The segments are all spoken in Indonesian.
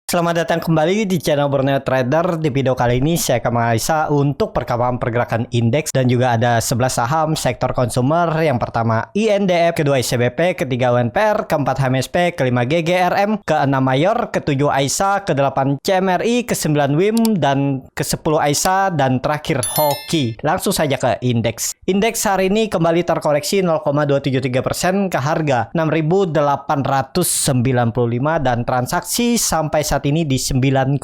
Selamat datang kembali di channel Borneo Trader. Di video kali ini saya akan menganalisa untuk perkembangan pergerakan indeks dan juga ada 11 saham sektor konsumer. Yang pertama INDF, kedua ICBP, ketiga UNPR, keempat HMSP, kelima GGRM, keenam Mayor, ketujuh AISA, kedelapan CMRI, ke-9 WIM, dan ke-10 AISA, dan terakhir Hoki. Langsung saja ke indeks. Indeks hari ini kembali terkoreksi 0,273% ke harga 6.895 dan transaksi sampai saat ini di 9,4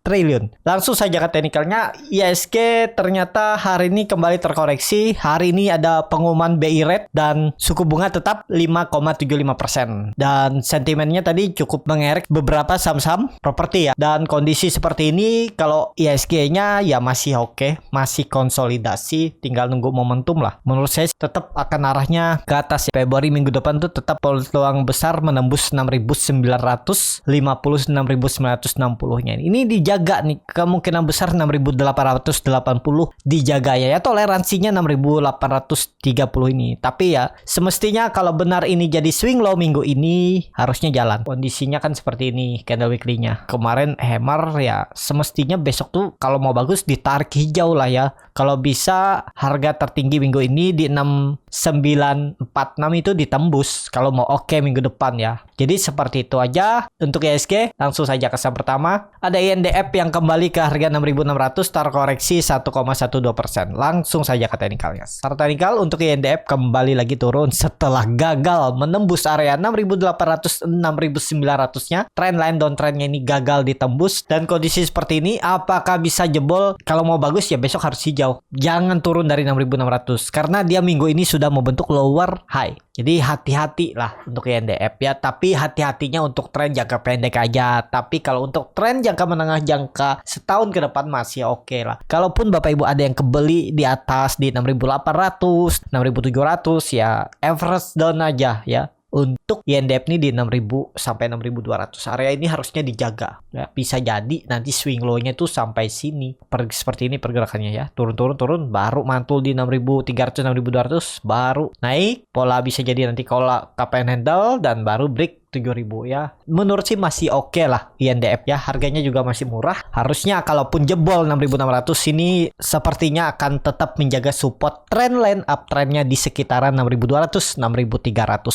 triliun. Langsung saja ke teknikalnya, IHSG ternyata hari ini kembali terkoreksi. Hari ini ada pengumuman BI rate dan suku bunga tetap 5,75%. Dan sentimennya tadi cukup mengerek beberapa saham-saham properti ya. Dan kondisi seperti ini kalau IHSG-nya ya masih oke, masih konsolidasi, tinggal nunggu momentum lah. Menurut saya tetap akan arahnya ke atas. Februari minggu depan tuh tetap peluang besar menembus 6.950, 6.960-nya. Ini dijaga nih, kemungkinan besar 6.880 dijaga ya. Toleransinya 6.830 ini. Tapi ya semestinya kalau benar ini jadi swing low minggu ini harusnya jalan. Kondisinya kan seperti ini candle weekly-nya. Kemarin hammer ya, semestinya besok tuh kalau mau bagus ditarik hijau lah ya. Kalau bisa harga tertinggi minggu ini di 6946 itu ditembus kalau mau oke minggu depan ya. Jadi seperti itu aja untuk IHSG. Langsung saja ke saham pertama. Ada INDF yang kembali ke harga 6.600 terkoreksi 1,12%. Langsung saja ke teknikalnya. Secara teknikal untuk INDF kembali lagi turun setelah gagal menembus area 6.800 6.900-nya. Trendline downtrendnya ini gagal ditembus dan kondisi seperti ini apakah bisa jebol? Kalau mau bagus ya besok harus hijau. Jangan turun dari 6.600 karena dia minggu ini sudah membentuk lower high. Jadi hati-hati lah untuk INDF ya. Tapi hati-hatinya untuk tren jangka pendek aja. Tapi kalau untuk tren jangka menengah, jangka setahun ke depan masih oke lah. Kalaupun Bapak Ibu ada yang kebeli di atas di 6.800, 6.700 ya average down aja ya. Untuk INDF ini di 6.000 sampai 6.200 area ini harusnya dijaga ya. Bisa jadi nanti swing low-nya tuh sampai sini. Seperti ini pergerakannya ya. Turun baru mantul di 6.300 6.200 baru naik. Pola bisa jadi nanti pola cup and handle dan baru break 7.000 ya. Menurut sih masih oke lah INDF ya. Harganya juga masih murah. Harusnya kalaupun jebol 6.600 ini sepertinya akan tetap menjaga support trendline uptrendnya di sekitaran 6.200 6.300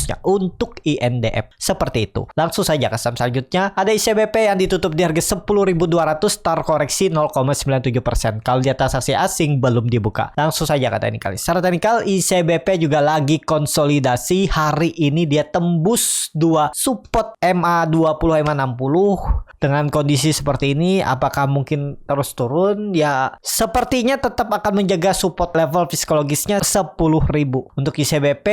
ya untuk INDF. Seperti itu. Langsung saja ke saham selanjutnya. Ada ICBP yang ditutup di harga 10.200 terkoreksi 0,97%. Kalau di atas asing belum dibuka. Langsung saja ke teknikal. Secara teknikal ICBP juga lagi konsolidasi. Hari ini dia tembus 2 support MA20 MA60. Dengan kondisi seperti ini apakah mungkin terus turun? Ya sepertinya tetap akan menjaga support level psikologisnya 10.000 untuk ICBP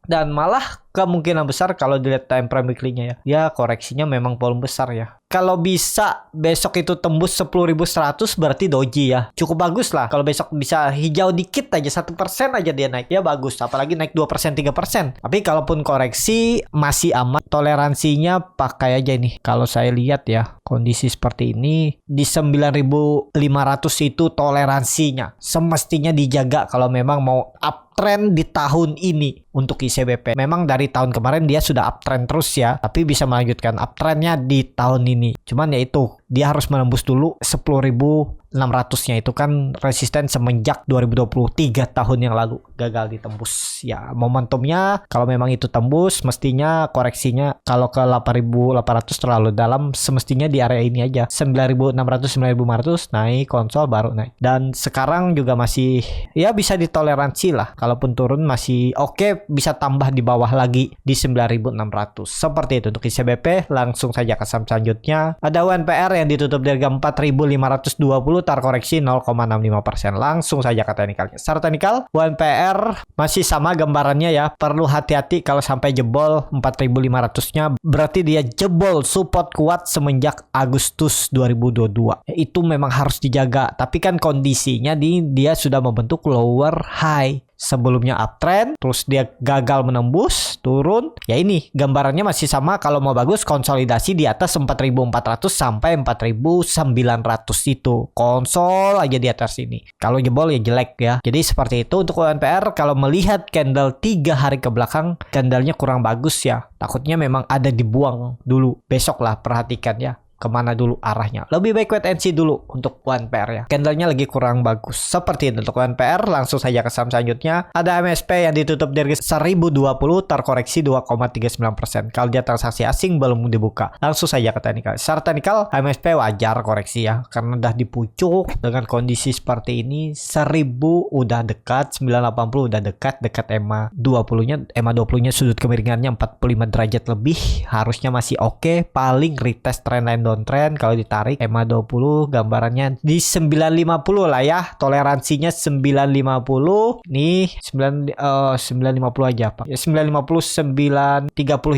dan malah kemungkinan besar kalau dilihat time frame weekly-nya ya. Ya koreksinya memang volume besar ya. Kalau bisa besok itu tembus 10.100 berarti doji ya. Cukup bagus lah. Kalau besok bisa hijau dikit aja 1% aja dia naik ya bagus. Apalagi naik 2% 3%. Tapi kalaupun koreksi masih aman. Toleransinya pakai aja ini. Kalau saya lihat ya kondisi seperti ini di 9.500 itu toleransinya. Semestinya dijaga kalau memang mau uptrend di tahun ini untuk ICBP. Memang dari tahun kemarin dia sudah uptrend terus ya. Tapi bisa melanjutkan uptrendnya di tahun ini. Cuman ya itu dia harus menembus dulu 10.600-nya itu kan resisten semenjak 2023 tahun yang lalu gagal ditembus. Ya momentumnya kalau memang itu tembus mestinya koreksinya kalau ke 8.800 terlalu dalam semestinya di area ini aja 9.600 9.500 naik konsol baru naik. Dan sekarang juga masih ya bisa ditoleransi lah. Kalaupun turun masih oke bisa tambah di bawah lagi di 9.600. Seperti itu untuk ICBP. Langsung saja ke saham selanjutnya. Ada UNPR yang ditutup di harga 4.520 terkoreksi 0,65%. Langsung saja ke teknikalnya. Secara teknikal UNPR masih sama gambarannya ya. Perlu hati-hati kalau sampai jebol 4.500-nya berarti dia jebol support kuat semenjak Agustus 2022. Itu memang harus dijaga. Tapi kan kondisinya dia sudah membentuk lower high. Sebelumnya uptrend, terus dia gagal menembus, turun. Ya ini gambarannya masih sama. Kalau mau bagus konsolidasi di atas 4.400 sampai 4.900 itu. Konsol aja di atas ini. Kalau jebol ya jelek ya. Jadi seperti itu untuk UNPR. Kalau melihat candle 3 hari ke belakang, candlenya kurang bagus ya. Takutnya memang ada dibuang dulu. Besok lah perhatikan ya. kemana dulu arahnya. Lebih baik wait and see dulu untuk 1PR ya. Candlenya lagi kurang bagus. Seperti itu untuk 1PR. Langsung saja ke saham selanjutnya. Ada MSP yang ditutup di harga 1020 terkoreksi 2,39%. Kalau dia transaksi asing belum dibuka. Langsung saja ke teknikal. Secara teknikal MSP wajar koreksi ya, karena udah dipucuk dengan kondisi seperti ini. 1000 udah dekat, 980 udah dekat EMA 20-nya sudut kemiringannya 45 derajat lebih, harusnya masih oke. Paling retest trendline downtrend kalau ditarik EMA 20 gambarannya di 950 lah ya. Toleransinya 950. Nih 950 aja Pak. Ya 950 930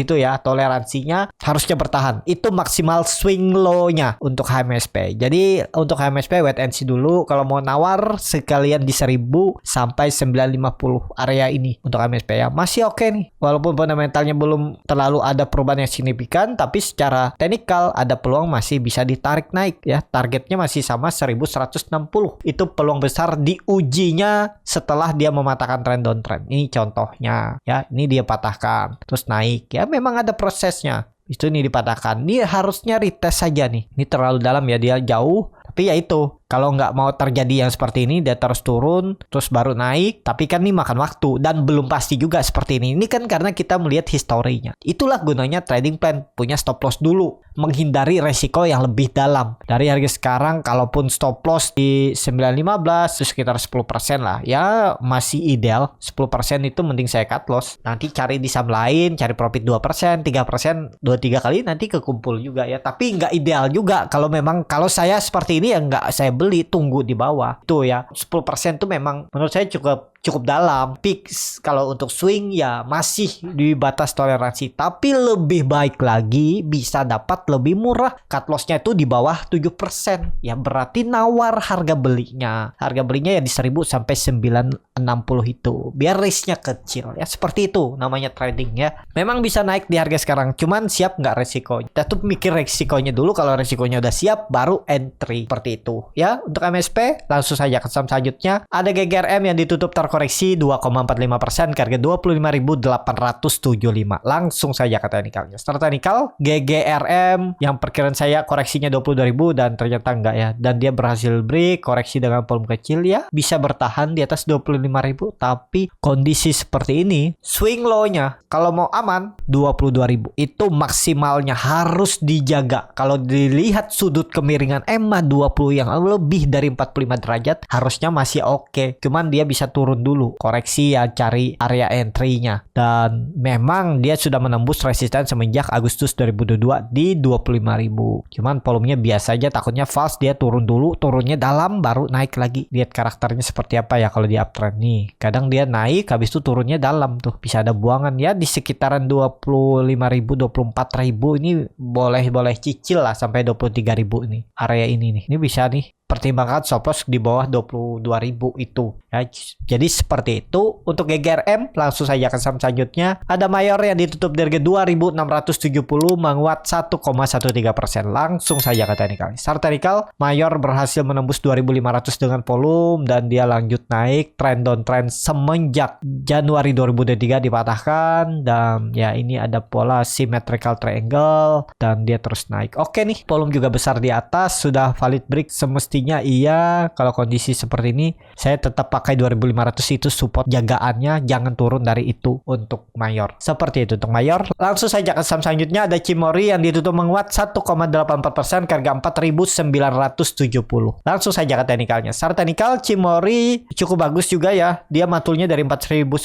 itu ya toleransinya harusnya bertahan. Itu maksimal swing low-nya untuk HMSP. Jadi untuk HMSP wait and see dulu. Kalau mau nawar sekalian di 1000 sampai 950 area ini untuk HMSP ya. Masih oke nih. Walaupun fundamentalnya belum terlalu ada perubahan yang signifikan, tapi secara teknikal ada peluang masih bisa ditarik naik ya. Targetnya masih sama 1160. Itu peluang besar diujinya setelah dia mematahkan trend downtrend. Ini contohnya ya. Ini dia patahkan terus naik ya. Memang ada prosesnya. Itu nih dipatahkan. Ini harusnya retest saja nih. Ini terlalu dalam ya, dia jauh. Tapi ya itu, kalau nggak mau terjadi yang seperti ini, dia terus turun, terus baru naik. Tapi kan ini makan waktu dan belum pasti juga seperti ini. Ini kan karena kita melihat historinya. Itulah gunanya trading plan, punya stop loss dulu, menghindari resiko yang lebih dalam. Dari harga sekarang, kalaupun stop loss di 915, itu sekitar 10% lah. Ya masih ideal, 10% itu mending saya cut loss. Nanti cari di saham lain, cari profit 2%, 3%, 2-3 kali nanti kekumpul juga ya. Tapi nggak ideal juga kalau memang, kalau saya seperti ini ya nggak saya beli, tunggu di bawah. Tuh ya, 10% tuh memang menurut saya cukup dalam. Fix kalau untuk swing ya masih di batas toleransi, tapi lebih baik lagi bisa dapat lebih murah. Cut loss-nya itu di bawah 7%. Ya berarti nawar harga belinya. Harga belinya ya di 1000 sampai 960 itu. Biar risk-nya kecil ya. Seperti itu namanya trading ya. Memang bisa naik di harga sekarang, cuman siap nggak resiko? Kita tuh mikir resikonya dulu. Kalau resikonya udah siap baru entry. Seperti itu ya. Untuk MSP langsung saja ke saham selanjutnya. Ada GGRM yang ditutup terkoreksi 2,45% ke harga 25.875. Langsung saja ke teknikalnya. Secara teknikal GGRM yang perkiraan saya koreksinya 22.000 dan ternyata enggak ya. Dan dia berhasil break koreksi dengan volume kecil ya. Bisa bertahan di atas 25.000, tapi kondisi seperti ini swing low-nya kalau mau aman 22.000. Itu maksimalnya harus dijaga. Kalau dilihat sudut kemiringan EMA 20 yang lebih dari 45 derajat harusnya masih oke. Cuman dia bisa turun dulu. Koreksi ya, cari area entry-nya. Dan memang dia sudah menembus resisten semenjak Agustus 2022 di 25.000. Cuman volumenya biasa aja, takutnya false, dia turun dulu, turunnya dalam baru naik lagi. Lihat karakternya seperti apa ya kalau di uptrend nih. Kadang dia naik habis itu turunnya dalam tuh. Bisa ada buangan ya di sekitaran 25.000, 24.000 ini boleh cicil lah sampai 23.000 ini. Area ini nih. Ini bisa nih. Pertimbangkan stop loss di bawah 22.000 itu ya. Jadi seperti itu untuk GGRM. Langsung saja ke saham selanjutnya. Ada Mayor yang ditutup di harga 2.670 menguat 1,13%. Langsung saja ke teknikal. Secara teknikal Mayor berhasil menembus 2.500 dengan volume dan dia lanjut naik. Trend downtrend semenjak Januari 2023 dipatahkan dan ya ini ada pola symmetrical triangle dan dia terus naik. Oke nih, volume juga besar di atas, sudah valid break semestinya. Iya, kalau kondisi seperti ini saya tetap pakai 2.500 itu support jagaannya, jangan turun dari itu untuk Mayor. Seperti itu untuk Mayor. Langsung saja ke saham selanjutnya. Ada Cimori yang ditutup menguat 1,84% ke harga 4.970. Langsung saja ke teknikalnya. Secara teknikal Cimori cukup bagus juga ya. Dia matulnya dari 4.900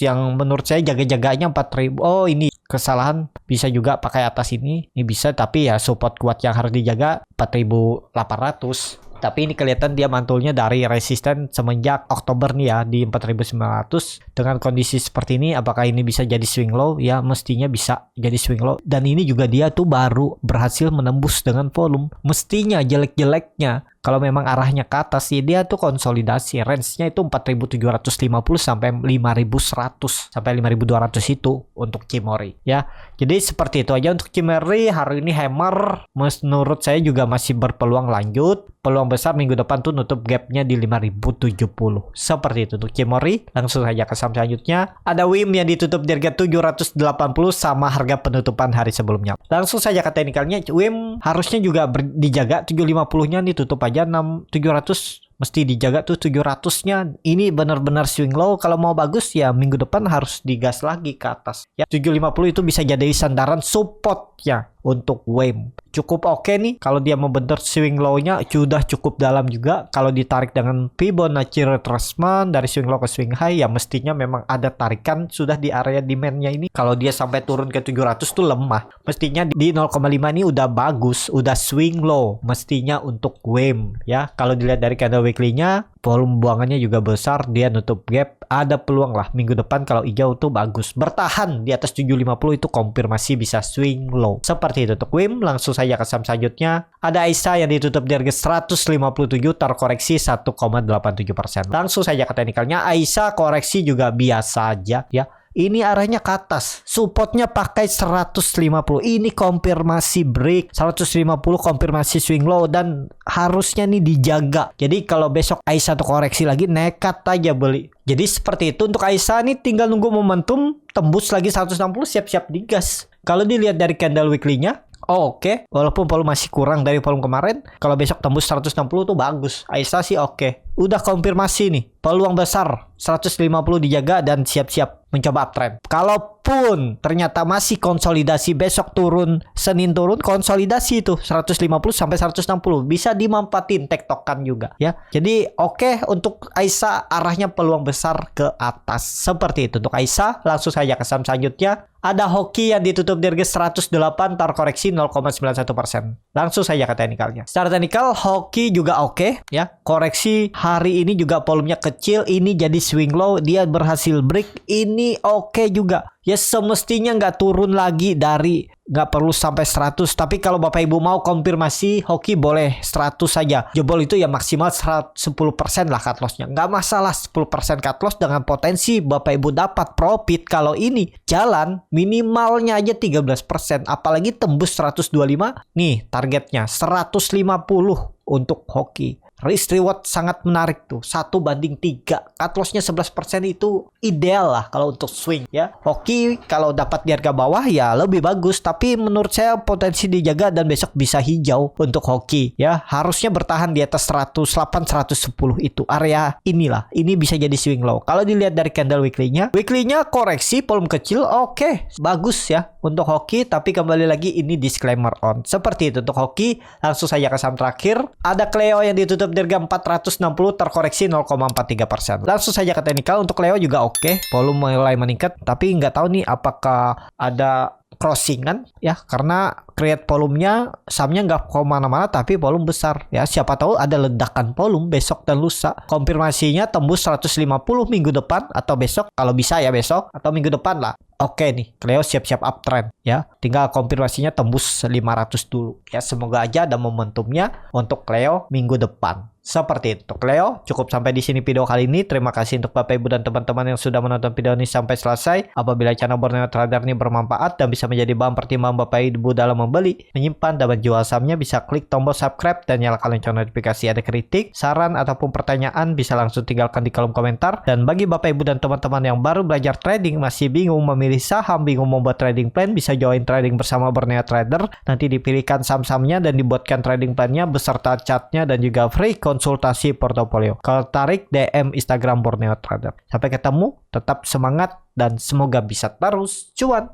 yang menurut saya jaga-jaganya 4.000. Oh ini kesalahan, bisa juga pakai atas ini bisa, tapi ya support kuat yang harus dijaga 4.800. Tapi ini kelihatan dia mantulnya dari resisten semenjak Oktober nih ya di 4.900. Dengan kondisi seperti ini apakah ini bisa jadi swing low? Ya mestinya bisa jadi swing low. Dan ini juga dia tuh baru berhasil menembus dengan volume. Mestinya jelek-jeleknya Kalau memang arahnya ke atas sih dia tuh konsolidasi. Range-nya itu 4.750 sampai 5.100 sampai 5.200 itu untuk Cimory ya. Jadi seperti itu aja untuk Cimory. Hari ini hammer menurut saya juga masih berpeluang lanjut. Peluang besar minggu depan tuh nutup gapnya di 5.070. Seperti itu untuk Cimory. Langsung saja ke saham selanjutnya. Ada WIM yang ditutup di harga 780 sama harga penutupan hari sebelumnya. Langsung saja ke teknikalnya. WIM harusnya juga dijaga 750-nya nih, tutup aja 700. Mesti dijaga tuh 700-nya. Ini benar-benar swing low. Kalau mau bagus ya minggu depan harus digas lagi ke atas. Ya 750 itu bisa jadi sandaran support ya untuk WIM. Cukup oke nih kalau dia membentuk swing low-nya, sudah cukup dalam juga. Kalau ditarik dengan Fibonacci retracement dari swing low ke swing high ya mestinya memang ada tarikan sudah di area demand-nya ini. Kalau dia sampai turun ke 700 tuh lemah. Mestinya di 0,5 ini udah bagus, udah swing low mestinya untuk WIM ya. Kalau dilihat dari candle weekly-nya, volume buangannya juga besar, dia nutup gap, ada peluang lah minggu depan kalau hijau tuh bagus. Bertahan di atas 750 itu konfirmasi bisa swing low. Seperti itu untuk WIM. Langsung saja ke saham selanjutnya. Ada AISA yang ditutup di harga 157 terkoreksi 1,87%. Langsung saja ke teknikalnya. AISA koreksi juga biasa aja ya. Ini arahnya ke atas, supportnya pakai 150. Ini konfirmasi break 150, konfirmasi swing low dan harusnya nih dijaga. Jadi kalau besok AISA tuh koreksi lagi, nekat aja beli. Jadi seperti itu untuk AISA nih, tinggal nunggu momentum tembus lagi 160, siap-siap digas. Kalau dilihat dari candle weekly-nya, oke. Walaupun volume masih kurang dari volume kemarin, kalau besok tembus 160 tuh bagus. AISA sih oke. Udah konfirmasi nih, peluang besar 150 dijaga dan siap-siap mencoba uptrend. Kalaupun ternyata masih konsolidasi, besok turun, Senin turun, konsolidasi itu 150 sampai 160 bisa dimanfaatin, tektokan juga ya. Jadi oke untuk AISA, arahnya peluang besar ke atas. Seperti itu untuk AISA. Langsung saja ke saham selanjutnya. Ada Hoki yang ditutup di harga 108 terkoreksi 0,91%. Langsung saja ke teknikalnya. Secara teknikal Hoki juga oke ya. Koreksi hari ini juga volumenya kecil, ini jadi swing low, dia berhasil break, ini oke juga. Ya semestinya nggak turun lagi dari, nggak perlu sampai 100. Tapi kalau Bapak Ibu mau konfirmasi Hoki boleh 100 saja. Jebol itu ya maksimal 10% lah cut lossnya. Nggak masalah 10% cut loss dengan potensi Bapak Ibu dapat profit. Kalau ini jalan minimalnya aja 13%. Apalagi tembus 125. Nih targetnya 150 untuk Hoki. Risk reward sangat menarik tuh, 1/3. Cut lossnya 11% itu ideal lah kalau untuk swing ya. Hoki kalau dapat di harga bawah ya lebih bagus, tapi menurut saya potensi dijaga dan besok bisa hijau untuk Hoki ya. Harusnya bertahan di atas 108 110 itu area inilah. Ini bisa jadi swing low. Kalau dilihat dari candle weekly-nya koreksi volume kecil, oke, bagus ya untuk Hoki, tapi kembali lagi ini disclaimer on. Seperti itu untuk Hoki. Langsung saja ke saham terakhir. Ada Cleo yang ditutup di harga 460 terkoreksi 0,43%. Langsung saja ke teknikal. Untuk Cleo juga oke, volume mulai meningkat, tapi nggak tahu nih apakah ada crossingan ya, karena create volumenya sahamnya nggak kemana-mana tapi volume besar ya. Siapa tahu ada ledakan volume besok dan lusa. Konfirmasinya tembus 150 minggu depan atau besok, kalau bisa ya besok atau minggu depan lah. Oke nih, Cleo siap-siap uptrend ya. Tinggal konfirmasinya tembus 500 dulu ya. Semoga aja ada momentumnya untuk Cleo minggu depan. Seperti itu Cleo. Cukup sampai di sini video kali ini. Terima kasih untuk Bapak Ibu dan teman-teman yang sudah menonton video ini sampai selesai. Apabila channel Borneo Trader ini bermanfaat dan bisa menjadi bahan pertimbangan Bapak Ibu dalam membeli, menyimpan dan menjual sahamnya, bisa klik tombol subscribe dan nyalakan lonceng notifikasi. Ada kritik, saran ataupun pertanyaan bisa langsung tinggalkan di kolom komentar. Dan bagi Bapak Ibu dan teman-teman yang baru belajar trading, masih bingung memilih saham, bingung membuat trading plan, bisa join trading bersama Borneo Trader. Nanti dipilihkan saham-sahamnya dan dibuatkan trading plannya beserta chartnya dan juga free konsultasi portofolio. Kalau tarik DM Instagram Borneo Trader. Sampai ketemu, tetap semangat dan semoga bisa terus cuan.